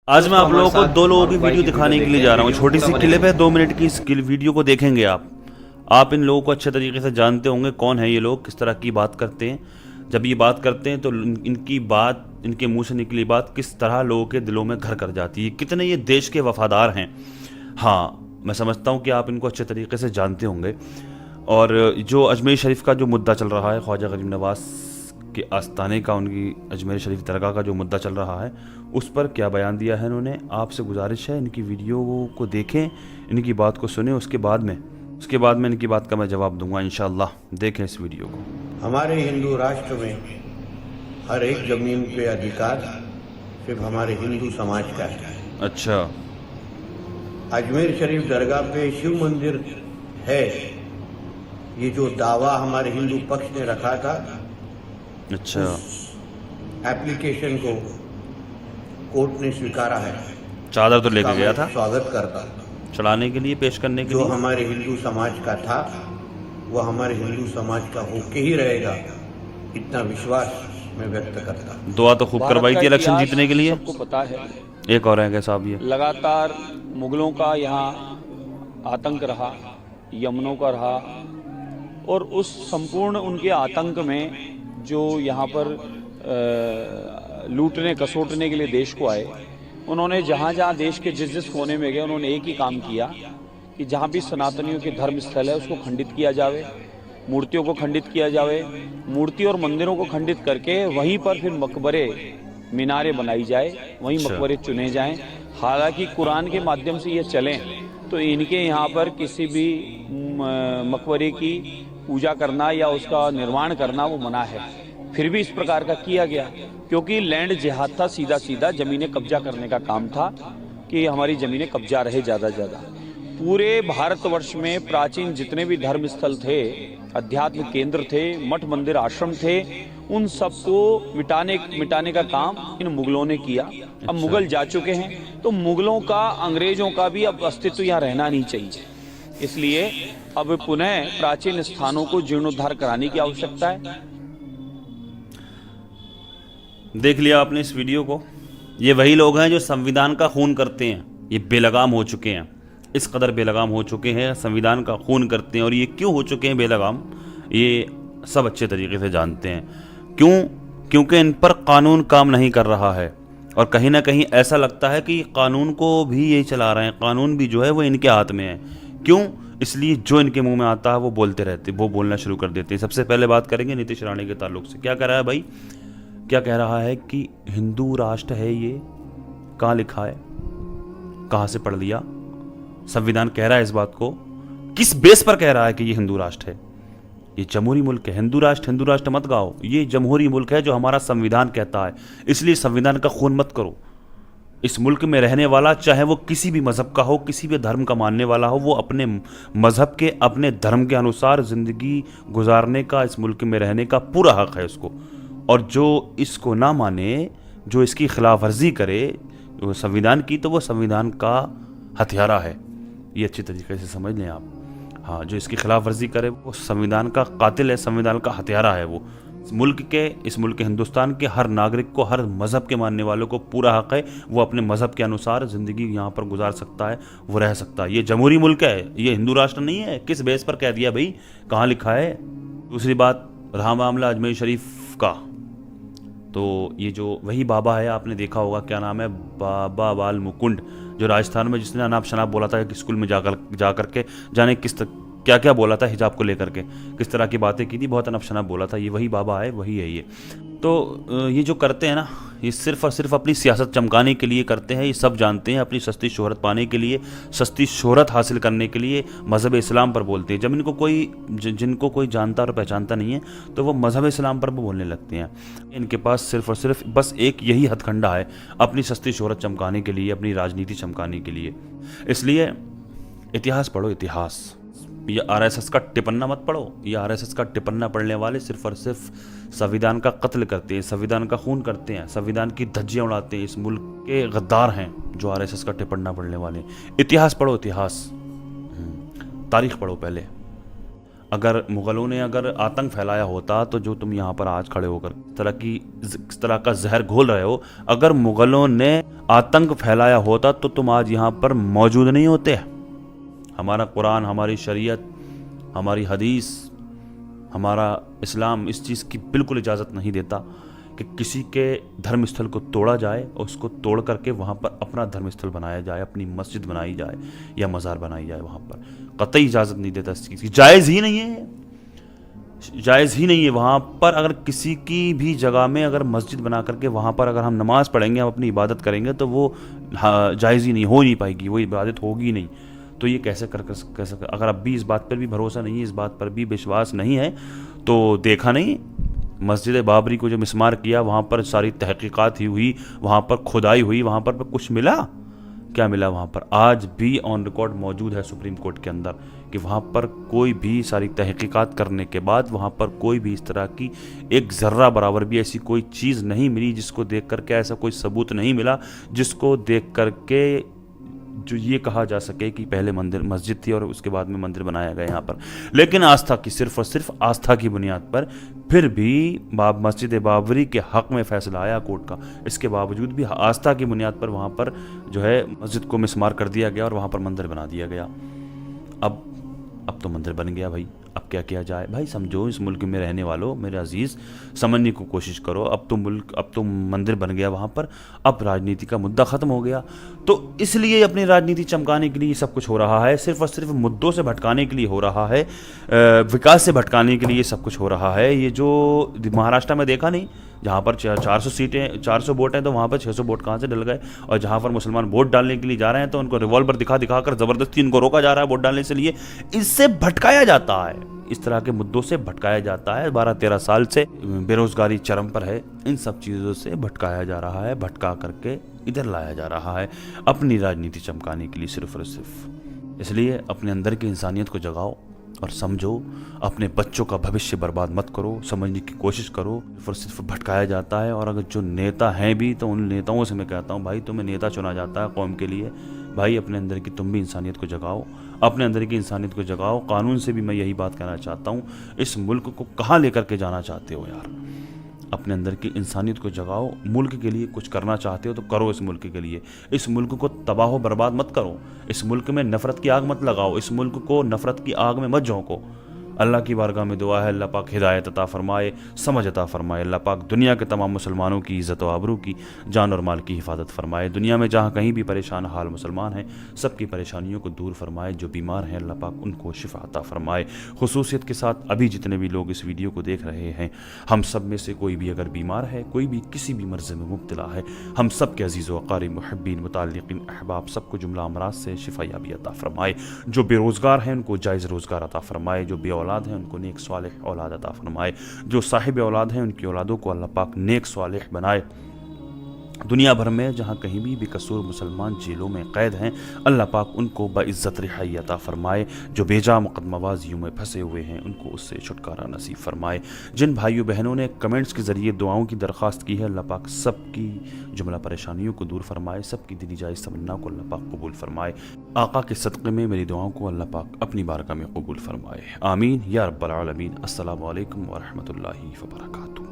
आज मैं आप लोगों को दो लोगों की वीडियो दिखाने के लिए जा रहा हूँ। छोटी सी क्लिप है, 2 मिनट की। इस वीडियो को देखेंगे आप इन लोगों को अच्छे तरीके से जानते होंगे कौन है ये लोग, किस तरह की बात करते हैं। जब ये बात करते हैं तो इनकी बात, इनके मुंह से निकली बात किस तरह लोगों के दिलों में घर कर जाती है, कितने ये देश के वफादार हैं। हाँ, मैं समझता हूँ कि आप इनको अच्छे तरीके से जानते होंगे। और जो अजमेर शरीफ का जो मुद्दा चल रहा है, ख्वाजा गरीब नवाज के आस्थाने का, उनकी अजमेर शरीफ दरगाह का जो मुद्दा चल रहा है, उस पर क्या बयान दिया है इन्होंने। आपसे गुजारिश है इनकी वीडियो को देखें, इनकी बात को सुने, उसके बाद में इनकी बात का मैं जवाब दूंगा इंशाअल्लाह। देखें इस वीडियो को। हमारे हिंदू राष्ट्र में हर एक जमीन पे अधिकार सिर्फ हमारे हिंदू समाज का है। अच्छा, अजमेर शरीफ दरगाह पे शिव मंदिर है, ये जो दावा हमारे हिंदू पक्ष ने रखा था, अच्छा, एप्लीकेशन को कोर्ट ने स्वीकारा है। चादर तो लेके गया था स्वागत करता चढ़ाने के लिए, पेश करने के जो लिए। हमारे हिंदू समाज का था वो हमारे हिंदू समाज का होके ही रहेगा, इतना विश्वास मैं व्यक्त करता। दुआ तो खूब करवाई थी इलेक्शन जीतने के लिए। सबको पता है, एक और है साहब, ये लगातार मुगलों का यहाँ आतंक रहा, यमनों का रहा, और उस संपूर्ण उनके आतंक में जो यहाँ पर लूटने कसोटने के लिए देश को आए, उन्होंने जहाँ जहाँ देश के जिस कोने में गए, उन्होंने एक ही काम किया कि जहाँ भी सनातनियों के धर्म स्थल है उसको खंडित किया जावे, मूर्तियों को खंडित किया जावे, मूर्ति और मंदिरों को खंडित करके वहीं पर फिर मकबरे मीनारें बनाई जाए, वहीं मकबरे चुने जाएं। हालांकि कुरान के माध्यम से ये चलें तो इनके यहाँ पर किसी भी मकबरे की पूजा करना या उसका निर्माण करना वो मना है। फिर भी इस प्रकार का किया गया क्योंकि लैंड जिहाद था, सीधा सीधा ज़मीनें कब्जा करने का काम था कि हमारी ज़मीनें कब्जा रहे ज़्यादा ज़्यादा। पूरे भारतवर्ष में प्राचीन जितने भी धर्म स्थल थे, अध्यात्म केंद्र थे, मठ मंदिर आश्रम थे, उन सबको मिटाने का काम इन मुगलों ने किया। अब मुगल जा चुके हैं तो मुगलों का, अंग्रेजों का भी अब अस्तित्व यहाँ रहना नहीं चाहिए। इसलिए अब पुनः प्राचीन स्थानों को जीर्णोद्धार कराने की आवश्यकता है। देख लिया आपने इस वीडियो को। ये वही लोग हैं जो संविधान का खून करते हैं। ये बेलगाम हो चुके हैं, इस कदर बेलगाम हो चुके हैं, संविधान का खून करते हैं। और ये क्यों हो चुके हैं बेलगाम, ये सब अच्छे तरीके से जानते हैं। क्यों? क्योंकि इन पर कानून काम नहीं कर रहा है। और कहीं ना कहीं ऐसा लगता है कि कानून को भी यही चला रहे हैं, कानून भी जो है वो इनके हाथ में है। क्यों? इसलिए जो इनके मुंह में आता है वो बोलते रहते, वो बोलना शुरू कर देते हैं। सबसे पहले बात करेंगे नीतीश राणे के ताल्लुक से। क्या कह रहा है भाई? क्या कह रहा है कि हिंदू राष्ट्र है ये। कहाँ लिखा है? कहाँ से पढ़ लिया? संविधान कह रहा है इस बात को? किस बेस पर कह रहा है कि ये हिंदू राष्ट्र है? ये जमहूरी मुल्क है। हिंदू राष्ट्र मत गाओ, ये जमहूरी मुल्क है जो हमारा संविधान कहता है। इसलिए संविधान का खून मत करो। इस मुल्क में रहने वाला, चाहे वो किसी भी मजहब का हो, किसी भी धर्म का मानने वाला हो, वो अपने मजहब के, अपने धर्म के अनुसार जिंदगी गुजारने का, इस मुल्क में रहने का पूरा हक है उसको। और जो इसको ना माने, जो इसकी खिलाफ वर्जी करे वो संविधान की, तो वो संविधान का हथियारा है। ये अच्छी तरीके से समझ लें आप। हाँ, जो इसकी खिलाफ वर्जी करे वो संविधान का कातिल है, संविधान का हथियारा है वो। इस मुल्क के हिंदुस्तान के हर नागरिक को, हर मज़हब के मानने वालों को पूरा हक है, वो अपने मज़हब के अनुसार ज़िंदगी यहाँ पर गुजार सकता है, वो रह सकता है। ये जमहूरी मुल्क है, ये हिंदू राष्ट्र नहीं है। किस बेस पर कह दिया भाई? कहाँ लिखा है? दूसरी बात, रहा मामला अजमेर शरीफ का, तो ये जो वही बाबा है, आपने देखा होगा, क्या नाम है, बाबा बाल मुकुंड, जो राजस्थान में जिसने अनाप शनाप बोला था कि स्कूल में जा करके जाने क्या क्या बोला था हिजाब को लेकर के, किस तरह की बातें की थी, बहुत अनाप शनाप बोला था। ये वही बाबा है, वही है ये। तो ये जो करते हैं ना, ये सिर्फ और सिर्फ अपनी सियासत चमकाने के लिए करते हैं। ये सब जानते हैं, अपनी सस्ती शोहरत पाने के लिए, सस्ती शोहरत हासिल करने के लिए मज़हब इस्लाम पर बोलते हैं। जब जिनको कोई जानता और पहचानता नहीं है तो वो मज़हब इस्लाम पर बोलने लगते हैं। इनके पास सिर्फ और सिर्फ बस एक यही हथकंडा है, अपनी सस्ती शोहरत चमकाने के लिए, अपनी राजनीति चमकाने के लिए। इसलिए इतिहास पढ़ो, इतिहास। ये आरएसएस का टिपन्ना मत पढ़ो। ये आरएसएस का टिपन्ना पढ़ने वाले सिर्फ और सिर्फ संविधान का कत्ल करते हैं, संविधान का खून करते हैं, संविधान की धज्जियां उड़ाते हैं। इस मुल्क के गद्दार हैं जो आरएसएस का टिपन्ना पढ़ने वाले। इतिहास पढ़ो, इतिहास, तारीख पढ़ो पहले। अगर मुग़लों ने अगर आतंक फैलाया होता तो जो तुम यहाँ पर आज खड़े होकर इस तरह का जहर घोल रहे हो, अगर मुग़लों ने आतंक फैलाया होता तो तुम आज यहाँ पर मौजूद नहीं होते। हमारा कुरान, हमारी शरीयत, हमारी हदीस, हमारा इस्लाम इस चीज़ की बिल्कुल इजाज़त नहीं देता कि किसी के धर्मस्थल को तोड़ा जाए और उसको तोड़ करके वहाँ पर अपना धर्मस्थल बनाया जाए, अपनी मस्जिद बनाई जाए या मज़ार बनाई जाए। वहाँ पर कतई इजाज़त नहीं देता इस चीज़ की, जायज़ ही नहीं है, जायज़ ही नहीं है। वहाँ पर अगर किसी की भी जगह में अगर मस्जिद बना करके वहाँ पर अगर हम नमाज़ पढ़ेंगे, हम अपनी इबादत करेंगे तो वो जायज़ ही नहीं, हो नहीं पाएगी, वो इबादत होगी नहीं। तो ये कैसे अगर अब भी इस बात पर भी भरोसा नहीं है, इस बात पर भी विश्वास नहीं है, तो देखा नहीं मस्जिद बाबरी को जो मिस्मार किया, वहाँ पर सारी तहकीकात ही हुई, वहाँ पर खुदाई हुई, वहाँ पर कुछ मिला? क्या मिला? वहाँ पर आज भी ऑन रिकॉर्ड मौजूद है सुप्रीम कोर्ट के अंदर कि वहाँ पर कोई भी सारी तहकीकात करने के बाद वहाँ पर कोई भी इस तरह की एक ज़र्रा बराबर भी ऐसी कोई चीज़ नहीं मिली जिसको देख करके, ऐसा कोई सबूत नहीं मिला जिसको देख करके जो ये कहा जा सके कि पहले मंदिर मस्जिद थी और उसके बाद में मंदिर बनाया गया यहाँ पर। लेकिन आस्था की, सिर्फ और सिर्फ आस्था की बुनियाद पर फिर भी मस्जिद बाबरी के हक़ में फ़ैसला आया कोर्ट का। इसके बावजूद भी आस्था की बुनियाद पर वहाँ पर जो है मस्जिद को मिस्मार कर दिया गया और वहाँ पर मंदिर बना दिया गया। अब तो मंदिर बन गया भाई, अब क्या किया जाए भाई? समझो, इस मुल्क में रहने वालों, मेरे अजीज़, समझने की कोशिश करो। अब तो मंदिर बन गया वहाँ पर, अब राजनीति का मुद्दा ख़त्म हो गया। तो इसलिए अपनी राजनीति चमकाने के लिए सब कुछ हो रहा है, सिर्फ और सिर्फ मुद्दों से भटकाने के लिए हो रहा है, विकास से भटकाने के लिए सब कुछ हो रहा है। ये जो महाराष्ट्र में देखा नहीं, जहाँ पर 400 सीटें, 400 वोट हैं, तो वहाँ पर 600 वोट कहाँ से डल गए? और जहाँ पर मुसलमान वोट डालने के लिए जा रहे हैं तो उनको रिवॉल्वर दिखा कर ज़बरदस्ती इनको रोका जा रहा है वोट डालने से लिए। इससे भटकाया जाता है, इस तरह के मुद्दों से भटकाया जाता है। 12-13 साल से बेरोजगारी चरम पर है, इन सब चीज़ों से भटकाया जा रहा है, भटका करके इधर लाया जा रहा है अपनी राजनीति चमकाने के लिए, सिर्फ और सिर्फ। इसलिए अपने अंदर की इंसानियत को जगाओ और समझो, अपने बच्चों का भविष्य बर्बाद मत करो, समझने की कोशिश करो। फिर सिर्फ भटकाया जाता है। और अगर जो नेता हैं भी, तो उन नेताओं से मैं कहता हूँ, भाई तुम्हें नेता चुना जाता है कौम के लिए, भाई अपने अंदर की तुम भी इंसानियत को जगाओ, अपने अंदर की इंसानियत को जगाओ। कानून से भी मैं यही बात कहना चाहता हूँ, इस मुल्क को कहाँ लेकर के जाना चाहते हो यार? अपने अंदर की इंसानियत को जगाओ, मुल्क के लिए कुछ करना चाहते हो तो करो इस मुल्क के लिए। इस मुल्क को तबाह बर्बाद मत करो, इस मुल्क में नफ़रत की आग मत लगाओ, इस मुल्क को नफ़रत की आग में मत झोंको। अल्लाह की बारगाह में दुआ है, अल्लाह पाक हिदायत अता फरमाए, समझ अता फरमाए। अल्लाह पाक दुनिया के तमाम मुसलमानों की इज़्ज़त व आबरू की, जान और माल की हिफाजत फरमाए। दुनिया में जहाँ कहीं भी परेशान हाल मुसलमान हैं, सबकी परेशानियों को दूर फरमाए। जो बीमार हैं अल्लाह पाक उनको शिफा अता फरमाए। खुसूसियत के साथ अभी जितने भी लोग इस वीडियो को देख रहे हैं, हम सब में से कोई भी अगर बीमार है, कोई भी किसी भी मर्ज़ में मुब्तला है, हम सब के अज़ीज़ व अक़ारिब, मुहब्बीन, मुताल्लिक़ीन, अहबाब, सबको जुमला अमराज से शिफायाबी अता फरमाए। जो बेरोज़गार हैं उनको जायज़ रोज़गार अता फरमाए। जो बे औलाद हैं उनको नेक स्वालिह औलाद अता फरमाए। जो साहिब औलाद हैं उनकी औलादों को अल्लाह पाक नेक स्वालिह बनाए। दुनिया भर में जहाँ कहीं भी बेकसूर मुसलमान जेलों में कैद हैं, अल्लाह पाक उनको बाइज़्ज़त रिहाई अता फरमाए। जो बेजा मुक़द्दमाबाज़ियों में फंसे हुए हैं उनको उससे छुटकारा नसीब फरमाए। जिन भाइयों बहनों ने कमेंट्स के ज़रिए दुआओं की दरख्वास्त की है, अल्लाह पाक सबकी जुमला परेशानियों को दूर फरमाए, सबकी दिली जायज़ तमन्ना को अल्लाह पाक कबूल फरमाए। आका के सदक़े में मेरी दुआओं को अल्लाह पाक अपनी बारगाह में कबूल फरमाए। आमीन या रब्बल आलमीन। अस्सलामु अलैकुम व रहमतुल्लाहि व बरकातुहू।